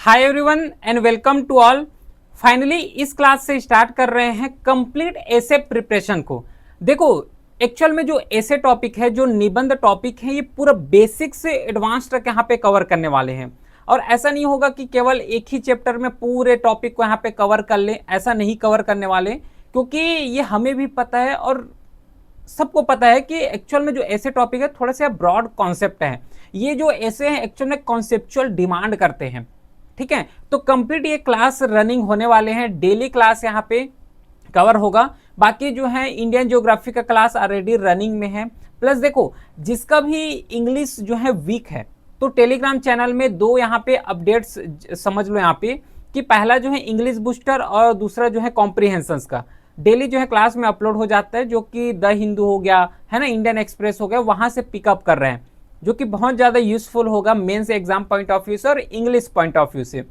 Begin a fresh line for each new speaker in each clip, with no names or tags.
Hi everyone and welcome to all. Finally इस class से start कर रहे हैं कंप्लीट एसे प्रिपरेशन को। देखो, एक्चुअल में जो एसे टॉपिक है, जो निबंध टॉपिक है, ये पूरा बेसिक से एडवांस तक यहाँ पे कवर करने वाले हैं। और ऐसा नहीं होगा कि केवल एक ही चैप्टर में पूरे टॉपिक को यहाँ पे कवर कर ले, ऐसा नहीं कवर करने वाले, क्योंकि ये हमें भी पता है और सबको पता है कि एक्चुअल में जो ऐसे टॉपिक है थोड़ा सा ब्रॉड कॉन्सेप्ट है। ये जो ऐसे हैं एक्चुअल में कॉन्सेप्चुअल डिमांड करते हैं। ठीक है, तो कंप्लीट ये क्लास रनिंग होने वाले हैं, डेली क्लास यहाँ पे कवर होगा। बाकी जो है इंडियन ज्योग्राफी का क्लास ऑलरेडी रनिंग में है। प्लस देखो, जिसका भी इंग्लिश जो है वीक है तो टेलीग्राम चैनल में दो यहाँ पे अपडेट्स समझ लो यहाँ पे, कि पहला जो है इंग्लिश बूस्टर और दूसरा जो है कॉम्प्रिहेंशंस का डेली जो है क्लास में अपलोड हो जाता है, जो कि द हिंदू हो गया है ना, इंडियन एक्सप्रेस हो गया, वहां से पिकअप कर रहे हैं, जो कि बहुत ज़्यादा यूजफुल होगा mains exam point of view से और इंग्लिश पॉइंट ऑफ व्यू से।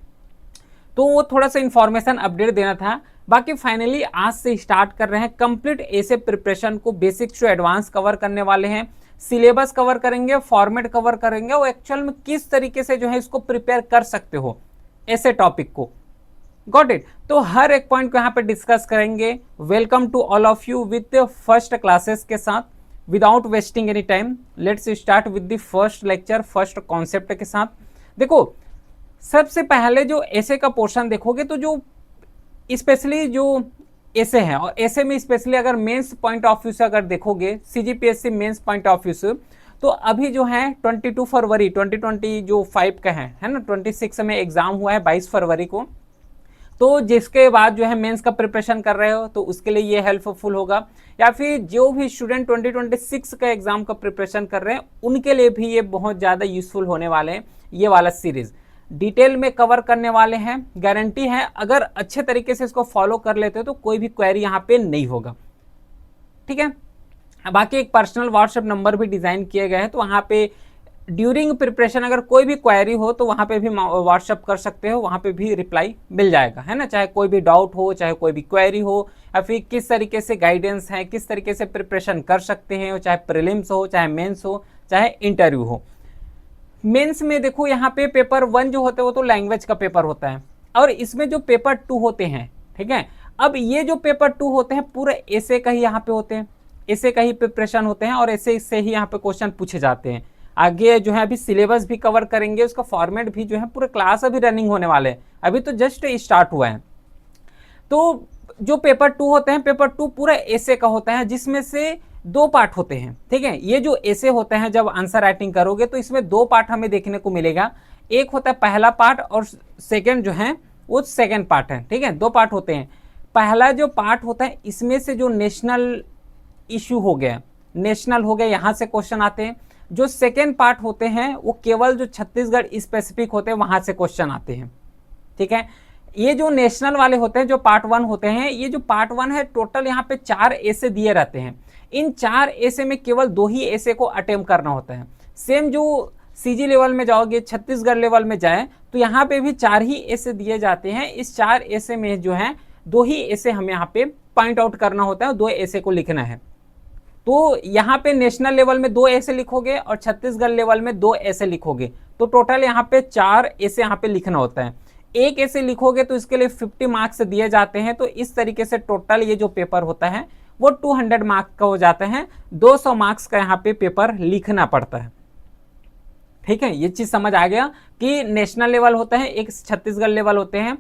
तो वो थोड़ा सा इन्फॉर्मेशन अपडेट देना था। बाकी फाइनली आज से स्टार्ट कर रहे हैं कंप्लीट ऐसे प्रिपरेशन को, बेसिक टू एडवांस कवर करने वाले हैं, सिलेबस कवर करेंगे, फॉर्मेट कवर करेंगे और एक्चुअल में किस तरीके से जो है इसको प्रिपेयर कर सकते हो ऐसे टॉपिक को। Got it. तो हर एक पॉइंट को यहाँ पे डिस्कस करेंगे। Welcome to all of you with first classes के साथ। Without wasting any time let's start with the first lecture, first concept के साथ। देखो, सबसे पहले जो ऐसे का पोर्शन देखोगे तो जो स्पेशली जो ऐसे हैं, और ऐसे में स्पेशली अगर मेंस पॉइंट ऑफ व्यू से अगर देखोगे, CGPSC mains point of view से, तो अभी जो है 22 फरवरी 2020 जो 5 का है ना, 26 में एग्जाम हुआ है 22 फरवरी को। तो जिसके बाद जो है मेंस का प्रिपरेशन कर रहे हो तो उसके लिए ये हेल्पफुल होगा, या फिर जो भी स्टूडेंट 2026 का एग्जाम का प्रिपरेशन कर रहे हैं उनके लिए भी ये बहुत ज़्यादा यूजफुल होने वाले हैं। ये वाला सीरीज डिटेल में कवर करने वाले हैं, गारंटी है अगर अच्छे तरीके से इसको फॉलो कर लेते हो तो कोई भी क्वेरी यहाँ पे नहीं होगा। ठीक है, बाकी एक पर्सनल व्हाट्सएप नंबर भी डिज़ाइन किए गए हैं, तो वहाँ पे ड्यूरिंग प्रिपरेशन अगर कोई भी क्वेरी हो तो वहाँ पे भी व्हाट्सअप कर सकते हो, वहाँ पे भी रिप्लाई मिल जाएगा, है ना। चाहे कोई भी डाउट हो, चाहे कोई भी क्वेरी हो, या फिर किस तरीके से गाइडेंस है, किस तरीके से प्रिपरेशन कर सकते हैं, चाहे प्रीलिम्स हो, चाहे मेंस हो, चाहे इंटरव्यू हो। मेंस में देखो यहाँ पे पेपर 1 जो होता है वो तो लैंग्वेज का पेपर होता है, और इसमें जो पेपर 2 होते हैं, ठीक है, अब ये जो पेपर 2 होते हैं पूरे ऐसे का ही यहाँ पे होते हैं, ऐसे का ही प्रिपरेशन होते हैं, और ऐसे इससे ही यहाँ पे क्वेश्चन पूछे जाते हैं। आगे जो है अभी सिलेबस भी कवर करेंगे, उसका फॉर्मेट भी जो है, पूरे क्लास अभी रनिंग होने वाले हैं, अभी तो जस्ट स्टार्ट हुआ है। तो जो पेपर 2 होते हैं, पेपर 2 पूरा ऐसे का होता है, जिसमें से 2 पार्ट होते हैं। ठीक है, ये जो ऐसे होते हैं जब आंसर राइटिंग करोगे तो इसमें 2 पार्ट हमें देखने को मिलेगा। एक होता है पहला पार्ट और सेकेंड जो है वो सेकेंड पार्ट है। ठीक है, 2 पार्ट होते हैं। पहला जो पार्ट होता है इसमें से जो नेशनल इशू हो गया, नेशनल हो गया, यहाँ से क्वेश्चन आते हैं। जो सेकेंड पार्ट होते हैं वो केवल जो छत्तीसगढ़ स्पेसिफिक होते हैं वहां से क्वेश्चन आते हैं। ठीक है, ये जो नेशनल वाले होते हैं, जो पार्ट 1 होते हैं, ये जो पार्ट 1 है टोटल यहाँ पे 4 ऐसे दिए रहते हैं। इन 4 ऐसे में केवल 2 ही ऐसे को अटेम्प्ट करना होता है। सेम जो सीजी लेवल में जाओगे, छत्तीसगढ़ लेवल में जाए तो यहाँ पे भी 4 ही ऐसे दिए जाते हैं। इस 4 ऐसे में जो है 2 ही ऐसे हमें यहाँ पे पॉइंट आउट करना होता है, 2 ऐसे को लिखना है। तो यहाँ पे नेशनल लेवल में 2 ऐसे लिखोगे और छत्तीसगढ़ लेवल में 2 ऐसे लिखोगे, तो टोटल यहाँ पे 4 ऐसे यहाँ पे लिखना होता है। एक ऐसे लिखोगे तो इसके लिए 50 मार्क्स दिए जाते हैं। तो इस तरीके से टोटल ये जो पेपर होता है वो 200 मार्क्स का हो जाता है। 200 मार्क्स का यहाँ पे पेपर लिखना पड़ता है। ठीक है, ये चीज समझ आ गया कि नेशनल लेवल होता है, एक छत्तीसगढ़ लेवल होते हैं,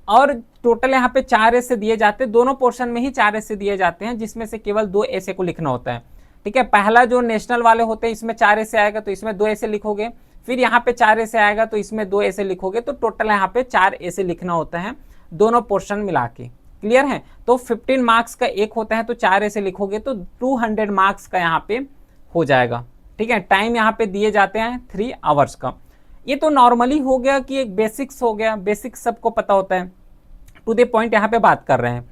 और टोटल यहाँ पे 4 ऐसे दिए जाते हैं। दोनों पोर्शन में ही 4 ऐसे दिए जाते हैं, जिसमें से केवल 2 ऐसे को लिखना होता है। ठीक है, पहला जो नेशनल वाले होते हैं इसमें 4 ऐसे आएगा तो इसमें 2 ऐसे लिखोगे, फिर यहाँ पे 4 ऐसे आएगा तो इसमें 2 ऐसे लिखोगे, तो टोटल यहाँ पे 4 ऐसे लिखना होता है दोनों पोर्शन मिला के। क्लियर है, तो 15 मार्क्स का एक होता है, तो 4 ऐसे लिखोगे तो 200 मार्क्स का यहाँ पे हो जाएगा। ठीक है, टाइम यहाँ पे दिए जाते हैं 3 आवर्स का। ये तो नॉर्मली हो गया कि एक बेसिक्स हो गया, बेसिक्स सबको पता होता है। टू द पॉइंट यहाँ पे बात कर रहे हैं,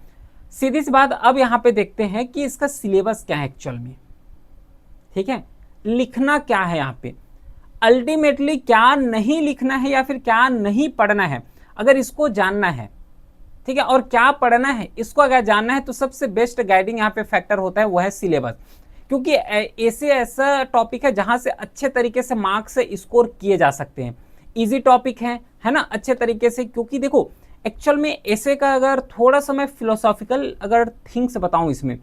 सीधी सी बात। अब यहाँ पे देखते हैं कि इसका सिलेबस क्या है एक्चुअल में। ठीक है, लिखना क्या है यहाँ पे, अल्टीमेटली क्या नहीं लिखना है या फिर क्या नहीं पढ़ना है, अगर इसको जानना है, ठीक है, और क्या पढ़ना है इसको अगर जानना है, तो सबसे बेस्ट गाइडिंग यहाँ पे फैक्टर होता है वो है सिलेबस। क्योंकि ऐसे ऐसा टॉपिक है जहां से अच्छे तरीके से मार्क्स स्कोर किए जा सकते हैं। इजी टॉपिक है ना, अच्छे तरीके से। क्योंकि देखो एक्चुअल में ऐसे का अगर थोड़ा सा मैं फिलोसॉफिकल अगर थिंग्स बताऊं, इसमें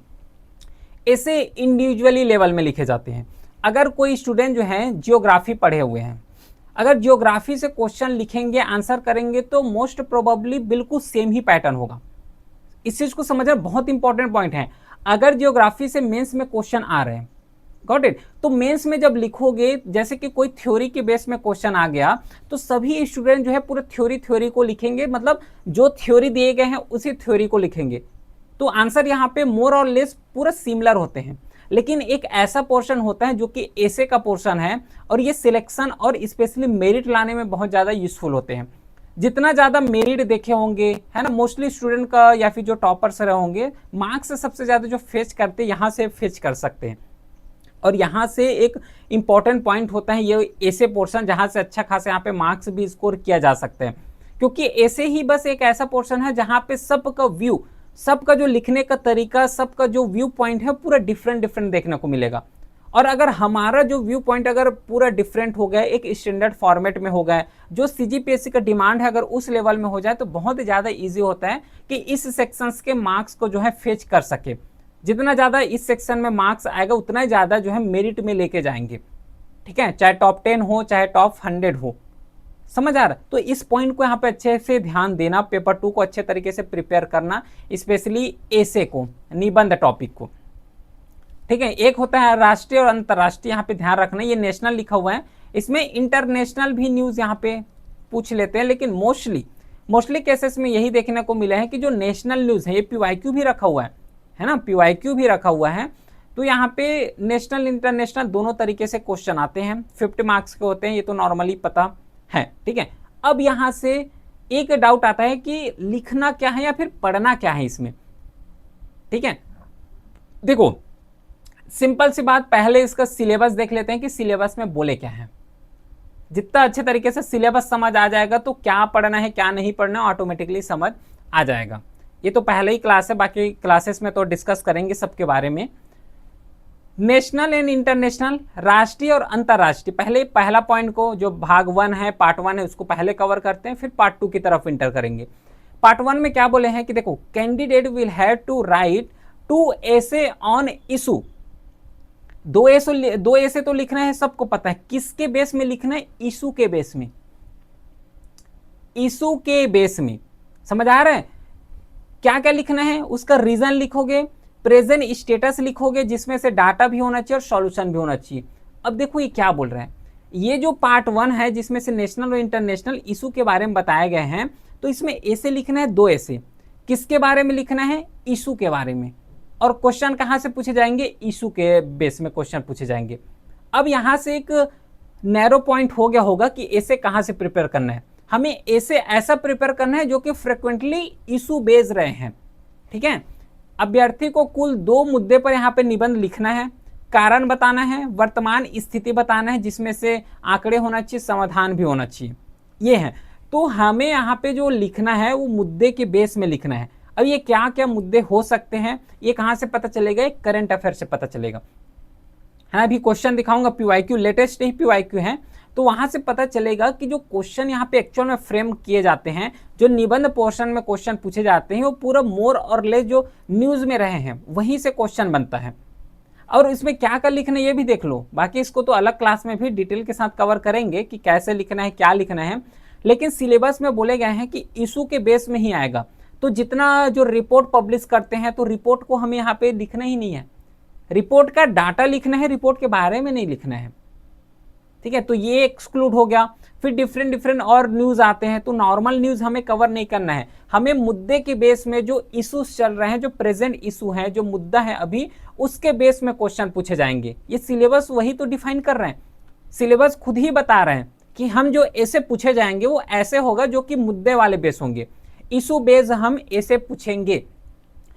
ऐसे इंडिविजुअली लेवल में लिखे जाते हैं। अगर कोई स्टूडेंट जो है जियोग्राफी पढ़े हुए हैं, अगर जियोग्राफी से क्वेश्चन लिखेंगे, आंसर करेंगे, तो मोस्ट प्रोबेबली बिल्कुल सेम ही पैटर्न होगा। इस चीज को समझना बहुत इंपॉर्टेंट पॉइंट है। अगर जियोग्राफी से मेंस में क्वेश्चन आ रहे हैं, गॉट इट, तो मेंस में जब लिखोगे, जैसे कि कोई थ्योरी के बेस में क्वेश्चन आ गया, तो सभी स्टूडेंट जो है पूरे थ्योरी को लिखेंगे, मतलब जो थ्योरी दिए गए हैं उसी थ्योरी को लिखेंगे। तो आंसर यहाँ पे मोर और लेस पूरा सिमिलर होते हैं। लेकिन एक ऐसा पोर्शन होता है जो कि एसे का पोर्शन है, और ये सिलेक्शन और स्पेशली मेरिट लाने में बहुत ज़्यादा यूजफुल होते हैं। जितना ज़्यादा मेरिट देखे होंगे, है ना, मोस्टली स्टूडेंट का या फिर जो टॉपर्स रहे होंगे, मार्क्स सबसे ज़्यादा जो फेच करते यहाँ से फेच कर सकते हैं। और यहाँ से एक इम्पॉर्टेंट पॉइंट होता है ये ऐसे पोर्शन, जहाँ से अच्छा खासा यहाँ पे मार्क्स भी स्कोर किया जा सकते हैं। क्योंकि ऐसे ही बस एक ऐसा पोर्शन है जहाँ पे सबका व्यू, सबका जो लिखने का तरीका, सबका जो व्यू पॉइंट है पूरा डिफरेंट देखने को मिलेगा। और अगर हमारा जो व्यू पॉइंट अगर पूरा डिफरेंट हो गया, एक स्टैंडर्ड फॉर्मेट में हो गया, जो सीजीपीएससी का डिमांड है अगर उस लेवल में हो जाए, तो बहुत ज़्यादा ईजी होता है कि इस सेक्शंस के मार्क्स को जो है फेच कर सके। जितना ज़्यादा इस सेक्शन में मार्क्स आएगा, उतना ही ज़्यादा जो है मेरिट में लेके जाएंगे। ठीक है, चाहे टॉप 10 हो, चाहे टॉप 100 हो। समझ आ रहा? तो इस पॉइंट को यहाँ पे अच्छे से ध्यान देना, पेपर 2 को अच्छे तरीके से प्रिपेयर करना, स्पेशली एसे को, निबंध टॉपिक को। ठीक है, एक होता है राष्ट्रीय और अंतर्राष्ट्रीय, यहाँ पे ध्यान रखना, ये नेशनल लिखा हुआ है, इसमें इंटरनेशनल भी न्यूज़ यहाँ पे पूछ लेते हैं। लेकिन मोस्टली केसेस में यही देखने को मिला है कि जो नेशनल न्यूज़ है, ये पीवाईक्यू भी रखा हुआ है ना, पीवाईक्यू भी रखा हुआ है। तो यहाँ पे नेशनल इंटरनेशनल दोनों तरीके से क्वेश्चन आते हैं, 50 मार्क्स के होते हैं, ये तो नॉर्मली पता है। ठीक है, अब यहाँ से एक डाउट आता है कि लिखना क्या है या फिर पढ़ना क्या है इसमें। ठीक है, देखो सिंपल सी बात, पहले इसका सिलेबस देख लेते हैं कि सिलेबस में बोले क्या है। जितना अच्छे तरीके से सिलेबस समझ आ जाएगा, तो क्या पढ़ना है क्या नहीं पढ़ना ऑटोमेटिकली समझ आ जाएगा। ये तो पहले ही क्लास है, बाकी क्लासेस में तो डिस्कस करेंगे सबके बारे में। नेशनल एंड इंटरनेशनल, राष्ट्रीय और अंतर्राष्ट्रीय, पहले पहला पॉइंट को, जो भाग 1 है, पार्ट 1 है, उसको पहले कवर करते हैं, फिर पार्ट 2 की तरफ इंटर करेंगे। पार्ट 1 में क्या बोले हैं कि देखो, candidate will have to write 2 essay on issue. 2 essay तो लिखना है, सबको पता है। किसके बेस में लिखना है? इशू के बेस में, इशू के बेस में। समझ आ रहा है? क्या क्या लिखना है? उसका रीजन लिखोगे, प्रेजेंट स्टेटस लिखोगे, जिसमें से डाटा भी होना चाहिए और सॉल्यूशन भी होना चाहिए। अब देखो ये क्या बोल रहे हैं, ये जो पार्ट 1 है जिसमें से नेशनल और इंटरनेशनल इशू के बारे में बताए गए हैं, तो इसमें ऐसे लिखना है 2 ऐसे। किसके बारे में लिखना है? इशू के बारे में। और क्वेश्चन कहाँ से पूछे जाएंगे? इशू के बेस में क्वेश्चन पूछे जाएंगे। अब यहाँ से एक नैरो पॉइंट हो गया होगा कि ऐसे कहाँ से प्रिपेयर करना है। हमें ऐसे ऐसा प्रिपेयर करना है जो कि फ्रिक्वेंटली इशू बेस रहे हैं। ठीक है, अभ्यर्थी को कुल 2 मुद्दे पर यहाँ पे निबंध लिखना है, कारण बताना है, वर्तमान स्थिति बताना है, जिसमें से आंकड़े होना चाहिए, समाधान भी होना चाहिए। ये है, तो हमें यहाँ पे जो लिखना है वो मुद्दे के बेस में लिखना है। अब ये क्या क्या मुद्दे हो सकते हैं, ये कहाँ से पता चलेगा? करंट अफेयर से पता चलेगा, है ना। अभी क्वेश्चन दिखाऊंगा, पीवाईक्यू लेटेस्ट ही पीवाईक्यू है, तो वहां से पता चलेगा कि जो क्वेश्चन यहाँ पे एक्चुअल में फ्रेम किए जाते हैं, जो निबंध पोर्शन में क्वेश्चन पूछे जाते हैं, वो पूरा मोर और लेस जो न्यूज में रहे हैं वहीं से क्वेश्चन बनता है। और इसमें क्या क्या लिखना है ये भी देख लो, बाकी इसको तो अलग क्लास में भी डिटेल के साथ कवर करेंगे कि कैसे लिखना है, क्या लिखना है। लेकिन सिलेबस में बोले गए हैं कि इशू के बेस में ही आएगा। तो जितना जो रिपोर्ट पब्लिश करते हैं, तो रिपोर्ट को हमें यहाँ पे लिखना ही नहीं है, रिपोर्ट का डाटा लिखना है, रिपोर्ट के बारे में नहीं लिखना है। ठीक है, तो ये एक्सक्लूड हो गया। फिर डिफरेंट और न्यूज आते हैं, तो नॉर्मल न्यूज हमें कवर नहीं करना है, हमें मुद्दे के बेस में जो इश्यूज चल रहे हैं, जो प्रेजेंट इशू है, जो मुद्दा है अभी, उसके बेस में क्वेश्चन पूछे जाएंगे। ये सिलेबस वही तो डिफाइन कर रहे हैं, सिलेबस खुद ही बता रहे हैं कि हम जो ऐसे पूछे जाएंगे वो ऐसे होगा जो कि मुद्दे वाले बेस होंगे, इशू बेस हम ऐसे पूछेंगे।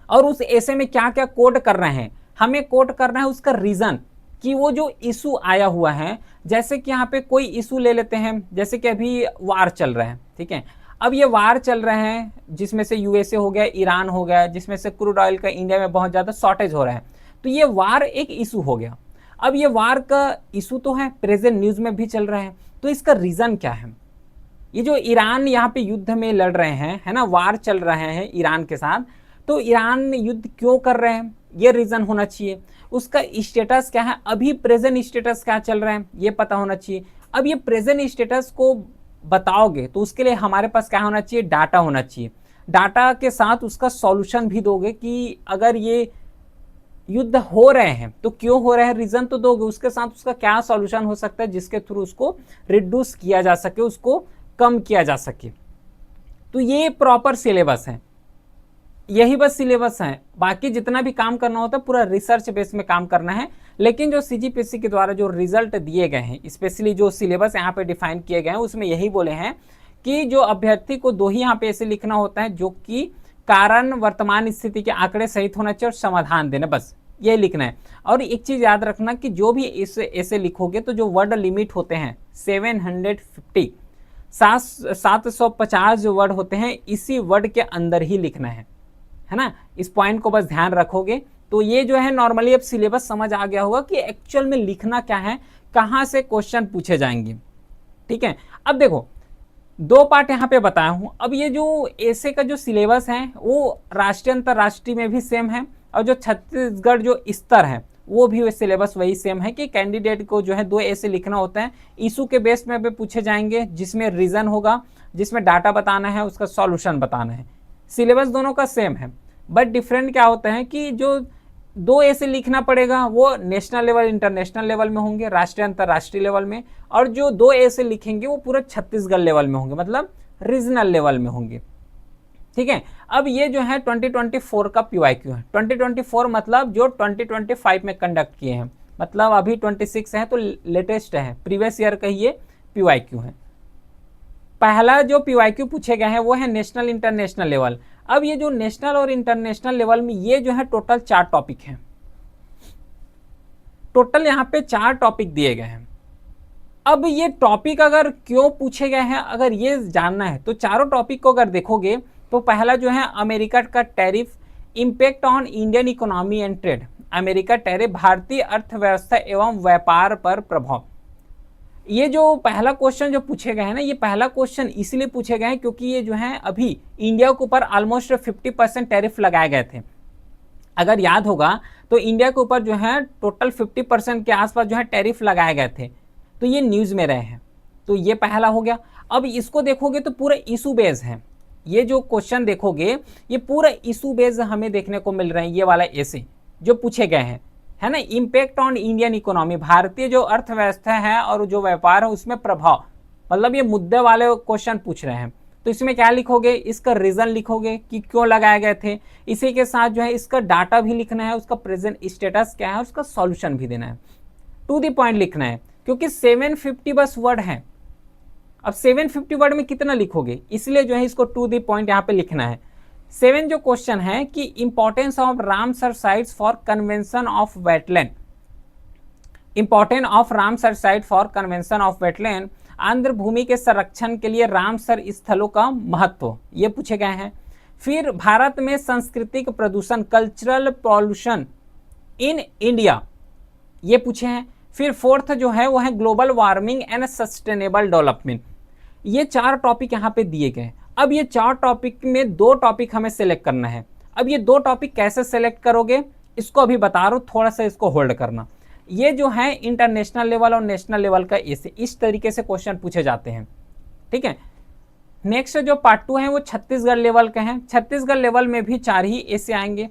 और उस ऐसे में क्या क्या कोड कर रहे हैं, हमें कोड करना है उसका रीजन, कि वो जो इशू आया हुआ है, जैसे कि यहाँ पे कोई इशू ले लेते हैं, जैसे कि अभी वार चल रहा है। ठीक है, अब ये वार चल रहे हैं जिसमें से यूएसए हो गया, ईरान हो गया, जिसमें से क्रूड ऑयल का इंडिया में बहुत ज़्यादा शॉर्टेज हो रहा है। तो ये वार एक इशू हो गया। अब ये वार का इशू तो है, प्रेजेंट न्यूज़ में भी चल रहा है, तो इसका रीज़न क्या है? ये जो ईरान यहाँ पे युद्ध में लड़ रहे हैं, है ना, वार चल रहे हैं ईरान के साथ, तो ईरान युद्ध क्यों कर रहे हैं, ये रीजन होना चाहिए। उसका स्टेटस क्या है, अभी प्रेजेंट स्टेटस क्या चल रहा है, ये पता होना चाहिए। अब ये प्रेजेंट स्टेटस को बताओगे तो उसके लिए हमारे पास क्या होना चाहिए, डाटा होना चाहिए। डाटा के साथ उसका सॉल्यूशन भी दोगे कि अगर ये युद्ध हो रहे हैं तो क्यों हो रहे हैं, रीजन तो दोगे, उसके साथ उसका क्या सॉल्यूशन हो सकता है जिसके थ्रू उसको रिड्यूस किया जा सके, उसको कम किया जा सके। तो ये प्रॉपर सिलेबस है, यही बस सिलेबस है। बाकी जितना भी काम करना होता है पूरा रिसर्च बेस में काम करना है। लेकिन जो सीजीपीएससी के द्वारा जो रिजल्ट दिए गए हैं, स्पेशली जो सिलेबस यहाँ पे डिफाइन किए गए हैं, उसमें यही बोले हैं कि जो अभ्यर्थी को दो ही यहाँ पे ऐसे लिखना होता है, जो कि कारण वर्तमान स्थिति के आंकड़े सहित होना चाहिए और समाधान देना, बस ये लिखना है। और एक चीज याद रखना कि जो भी ऐसे लिखोगे तो जो वर्ड लिमिट होते हैं 750 750 जो वर्ड होते हैं, इसी वर्ड के अंदर ही लिखना है ना। इस पॉइंट को बस ध्यान रखोगे तो ये जो है नॉर्मली अब सिलेबस समझ आ गया होगा कि एक्चुअल में लिखना क्या है, कहां से क्वेश्चन पूछे जाएंगे। ठीक है, अब देखो दो पार्ट यहाँ पे बताया हूं। अब ये जो ऐसे का जो सिलेबस है वो राष्ट्रीय अंतरराष्ट्रीय में भी सेम है, और जो छत्तीसगढ़ जो स्तर है वो भी सिलेबस वही सेम है कि कैंडिडेट को जो है दो ऐसे लिखना होता है, इशू के बेस में भी पूछे जाएंगे, जिसमें रीजन होगा, जिसमें डाटा बताना है, उसका सॉल्यूशन बताना है। सिलेबस दोनों का सेम है, बट डिफरेंट क्या होता है कि जो दो ऐसे लिखना पड़ेगा वो नेशनल लेवल इंटरनेशनल लेवल में होंगे, राष्ट्रीय अंतरराष्ट्रीय लेवल में, और जो दो ऐसे लिखेंगे वो पूरा छत्तीसगढ़ लेवल में होंगे, मतलब रीजनल लेवल में होंगे। ठीक है, अब ये जो है 2024 का पीवाईक्यू है। 2024 मतलब जो 2025 में कंडक्ट किए हैं, मतलब अभी 26 है तो लेटेस्ट है, प्रीवियस ईयर का ये पीवाईक्यू है। पहला जो पीवाईक्यू पूछे गए हैं वो है नेशनल इंटरनेशनल लेवल। अब ये जो नेशनल और इंटरनेशनल लेवल में ये जो है टोटल 4 टॉपिक हैं, टोटल यहाँ पे 4 टॉपिक दिए गए हैं। अब ये टॉपिक अगर क्यों पूछे गए हैं, अगर ये जानना है तो चारों टॉपिक को अगर देखोगे तो पहला जो है अमेरिका का tariff, impact on Indian economy and trade. America tariff भारतीय अर्थव्यवस्था एवं व्यापार पर प्रभाव। ये जो पहला क्वेश्चन जो पूछे गए हैं ना, ये पहला क्वेश्चन इसलिए पूछे गए हैं क्योंकि ये जो है अभी इंडिया के ऊपर ऑलमोस्ट 50% टैरिफ लगाए गए थे। अगर याद होगा तो इंडिया के ऊपर जो है टोटल 50% के आसपास जो है टैरिफ लगाए गए थे, तो ये न्यूज में रहे हैं। तो ये पहला हो गया। अब इसको देखोगे तो पूरा इशू बेस है, ये जो क्वेश्चन देखोगे ये पूरा इशू बेस हमें देखने को मिल रहे हैं। ये वाला ऐसे जो पूछे गए हैं, है ना, इम्पैक्ट ऑन इंडियन इकोनॉमी, भारतीय जो अर्थव्यवस्था है और जो व्यापार है उसमें प्रभाव, मतलब ये मुद्दे वाले क्वेश्चन पूछ रहे हैं। तो इसमें क्या लिखोगे, इसका रीजन लिखोगे कि क्यों लगाए गए थे, इसी के साथ जो है इसका डाटा भी लिखना है, उसका प्रेजेंट स्टेटस क्या है, उसका सॉल्यूशन भी देना है, टू द पॉइंट लिखना है, क्योंकि 750 बस वर्ड है। अब 750 वर्ड में कितना लिखोगे, इसलिए जो है इसको टू द पॉइंट यहाँ पे लिखना है। 7 जो क्वेश्चन है कि importance of Ramsar sites for convention of wetland, important of Ramsar site for convention of wetland, आंध्र भूमि के संरक्षण के लिए रामसर स्थलों का महत्व, ये पूछे गए हैं। फिर भारत में सांस्कृतिक प्रदूषण, कल्चरल पॉल्यूशन इन इंडिया, ये पूछे हैं। फिर फोर्थ जो है वो है global warming and sustainable development. ये 4 टॉपिक यहाँ पे दिए गए। अब ये 4 टॉपिक में 2 टॉपिक हमें सेलेक्ट करना है। अब ये 2 टॉपिक कैसे सेलेक्ट करोगे इसको अभी बता रहा हूँ, थोड़ा सा इसको होल्ड करना। ये जो है इंटरनेशनल लेवल और नेशनल लेवल का ऐसे इस तरीके से क्वेश्चन पूछे जाते हैं। ठीक है, नेक्स्ट जो पार्ट 2 है वो छत्तीसगढ़ लेवल के हैं। छत्तीसगढ़ लेवल में भी 4 ही ऐसे आएंगे।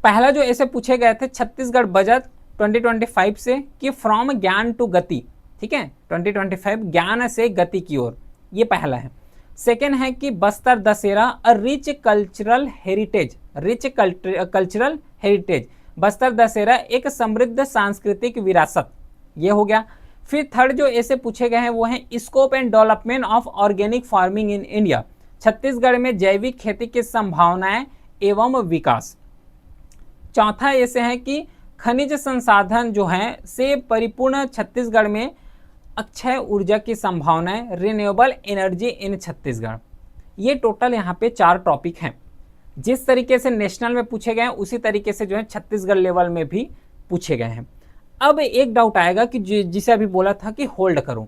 पहला जो ऐसे पूछे गए थे छत्तीसगढ़ बजट 2025 से कि फ्रॉम ज्ञान टू गति, ठीक है, 2025 ज्ञान से गति की ओर, ये पहला है। सेकेंड है कि Bastar Dussehra a rich cultural heritage, rich cultural heritage, Bastar Dussehra एक समृद्ध सांस्कृतिक विरासत, ये हो गया। फिर थर्ड जो ऐसे पूछे गए हैं वो है scope and development of organic farming in India, Chhattisgarh में जैविक खेती की संभावनाएं एवं विकास। चौथा ऐसे है कि खनिज संसाधन जो है से परिपूर्ण छत्तीसगढ़ में अक्षय ऊर्जा की संभावनाएं, रिन्यूएबल एनर्जी इन छत्तीसगढ़। ये टोटल यहाँ पे 4 टॉपिक हैं। जिस तरीके से नेशनल में पूछे गए हैं उसी तरीके से जो है छत्तीसगढ़ लेवल में भी पूछे गए हैं। अब एक डाउट आएगा कि जिसे अभी बोला था कि होल्ड करो,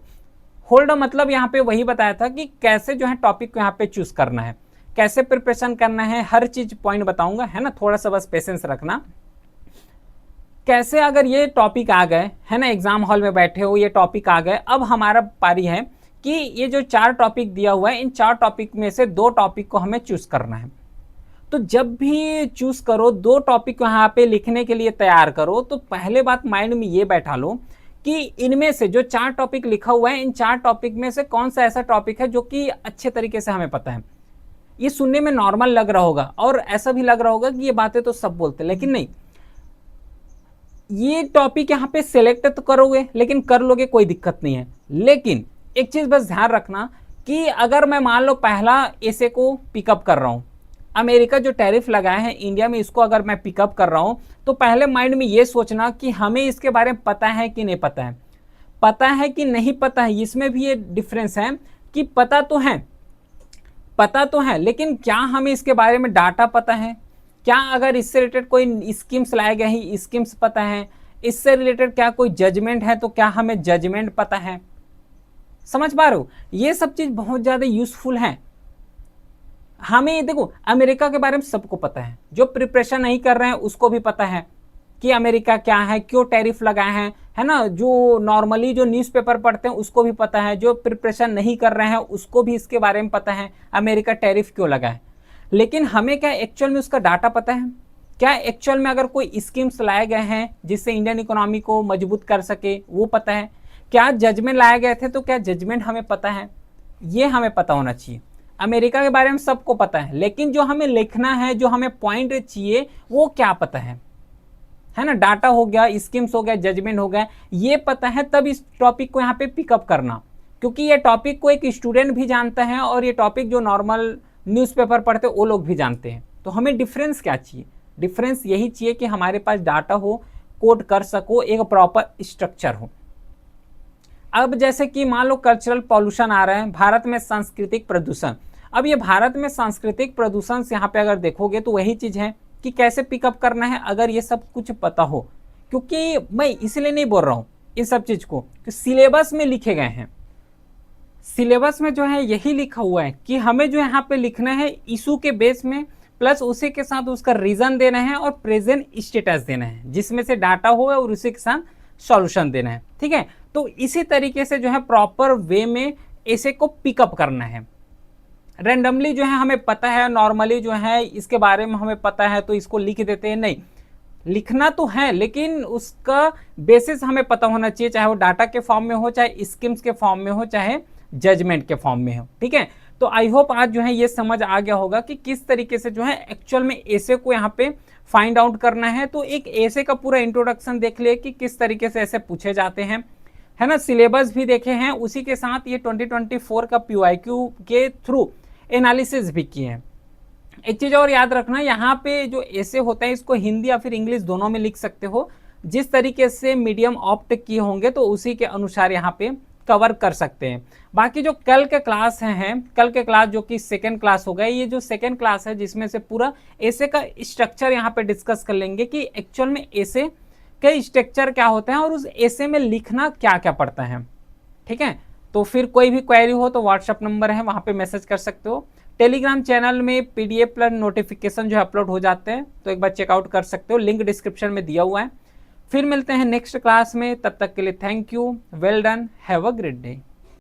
होल्ड मतलब यहाँ पे वही बताया था कि कैसे जो है टॉपिक को यहाँ पे चूज करना है, कैसे प्रिपरेशन करना है, हर चीज पॉइंट बताऊंगा, है ना, थोड़ा सा बस पेशेंस रखना। कैसे अगर ये टॉपिक आ गए, है ना, एग्जाम हॉल में बैठे हो, ये टॉपिक आ गए, अब हमारा पारी है कि ये जो 4 टॉपिक दिया हुआ है, इन 4 टॉपिक में से 2 टॉपिक को हमें चूज करना है। तो जब भी चूज करो, 2 टॉपिक को यहाँ पे लिखने के लिए तैयार करो, तो पहले बात माइंड में ये बैठा लो कि इनमें से जो 4 टॉपिक लिखा हुआ है, इन 4 टॉपिक में से कौन सा ऐसा टॉपिक है जो कि अच्छे तरीके से हमें पता है। ये सुनने में नॉर्मल लग रहा होगा और ऐसा भी लग रहा होगा कि ये बातें तो सब बोलते हैं, लेकिन नहीं, ये टॉपिक यहाँ पे सिलेक्ट तो करोगे, लेकिन कर लोगे कोई दिक्कत नहीं है। लेकिन एक चीज बस ध्यान रखना कि अगर मैं मान लो पहला एसे को पिकअप कर रहा हूं, अमेरिका जो टैरिफ लगाया है इंडिया में, इसको अगर मैं पिकअप कर रहा हूं, तो पहले माइंड में ये सोचना कि हमें इसके बारे में पता है कि नहीं पता है, पता है कि नहीं पता है। इसमें भी ये डिफरेंस है कि पता तो है, लेकिन क्या हमें इसके बारे में डाटा पता है, क्या अगर इससे रिलेटेड कोई स्कीम्स लाए गए हैं, स्कीम्स पता है, इससे रिलेटेड क्या कोई जजमेंट है तो क्या हमें जजमेंट पता है। समझ पा रहे हो, ये सब चीज बहुत ज्यादा यूजफुल है। हमें देखो अमेरिका के बारे में सबको पता है, जो प्रिपरेशन नहीं कर रहे हैं उसको भी पता है कि अमेरिका क्या है, क्यों टैरिफ लगाए हैं, है ना, जो नॉर्मली जो न्यूज़पेपर पढ़ते हैं उसको भी पता है, जो प्रिपरेशन नहीं कर रहे हैं उसको भी इसके बारे में पता है अमेरिका टैरिफ क्यों लगा है। लेकिन हमें क्या एक्चुअल में उसका डाटा पता है, क्या एक्चुअल में अगर कोई स्कीम्स लाए गए हैं जिससे इंडियन इकोनॉमी को मजबूत कर सके वो पता है, क्या जजमेंट लाए गए थे तो क्या जजमेंट हमें पता है, ये हमें पता होना चाहिए। अमेरिका के बारे में सबको पता है, लेकिन जो हमें लिखना है, जो हमें पॉइंट चाहिए वो क्या पता है ना, डाटा हो गया, स्कीम्स हो गया, जजमेंट हो गया, ये पता है, तब इस टॉपिक को यहाँ पे पिकअप करना। क्योंकि ये टॉपिक को एक स्टूडेंट भी जानता है और ये टॉपिक जो नॉर्मल न्यूज़पेपर पढ़ते वो लोग भी जानते हैं। तो हमें डिफरेंस क्या चाहिए, डिफरेंस यही चाहिए कि हमारे पास डाटा हो, कोड कर सको, एक प्रॉपर स्ट्रक्चर हो। अब जैसे कि मान लो कल्चरल पॉल्यूशन आ रहा है, भारत में सांस्कृतिक प्रदूषण। अब ये भारत में सांस्कृतिक प्रदूषण से यहाँ पे अगर देखोगे तो वही चीज है कि कैसे पिकअप करना है अगर ये सब कुछ पता हो। क्योंकि मैं इसलिए नहीं बोल रहा हूँ इन सब चीज को कि सिलेबस में लिखे गए हैं, सिलेबस में जो है यही लिखा हुआ है कि हमें जो यहाँ पे लिखना है इशू के बेस में, प्लस उसी के साथ उसका रीजन देना है और प्रेजेंट स्टेटस देना है, जिसमें से डाटा हो और उसी के साथ सॉल्यूशन देना है। ठीक है, तो इसी तरीके से जो है प्रॉपर वे में ऐसे को पिकअप करना है। रैंडमली जो है हमें पता है, नॉर्मली जो है इसके बारे में हमें पता है तो इसको लिख देते हैं, नहीं, लिखना तो है लेकिन उसका बेसिस हमें पता होना चाहिए, चाहे वो डाटा के फॉर्म में हो, चाहे स्कीम्स के फॉर्म में हो, चाहे जजमेंट के फॉर्म में हो। ठीक है, तो आई होप आज जो है ये समझ आ गया होगा कि किस तरीके से जो है एक्चुअल में ऐसे को यहाँ पे फाइंड आउट करना है। तो एक ऐसे का पूरा इंट्रोडक्शन देख लिए कि किस तरीके से ऐसे पूछे जाते हैं, है ना, सिलेबस भी देखे हैं, उसी के साथ ये 2024 का PYQ के थ्रू एनालिसिस भी किए हैं। एक चीज और याद रखना, यहाँ पे जो ऐसे होता है इसको हिंदी या फिर इंग्लिश दोनों में लिख सकते हो, जिस तरीके से मीडियम ऑप्ट किए होंगे तो उसी के अनुसार यहाँ पे कवर कर सकते हैं। बाकी जो कल के क्लास हैं, कल के क्लास जो कि सेकेंड क्लास हो गए, ये जो सेकेंड क्लास है जिसमें से पूरा ऐसे का स्ट्रक्चर यहाँ पे डिस्कस कर लेंगे कि एक्चुअल में ऐसे के स्ट्रक्चर क्या होते हैं और उस ऐसे में लिखना क्या क्या पड़ता है। ठीक है, तो फिर कोई भी क्वेरी हो तो व्हाट्सएप नंबर है, वहाँ पे मैसेज कर सकते हो। टेलीग्राम चैनल में PDF प्लस नोटिफिकेशन जो अपलोड हो जाते हैं तो एक बार चेकआउट कर सकते हो, लिंक डिस्क्रिप्शन में दिया हुआ है। फिर मिलते हैं नेक्स्ट क्लास में, तब तक के लिए thank you, well done, have a great day.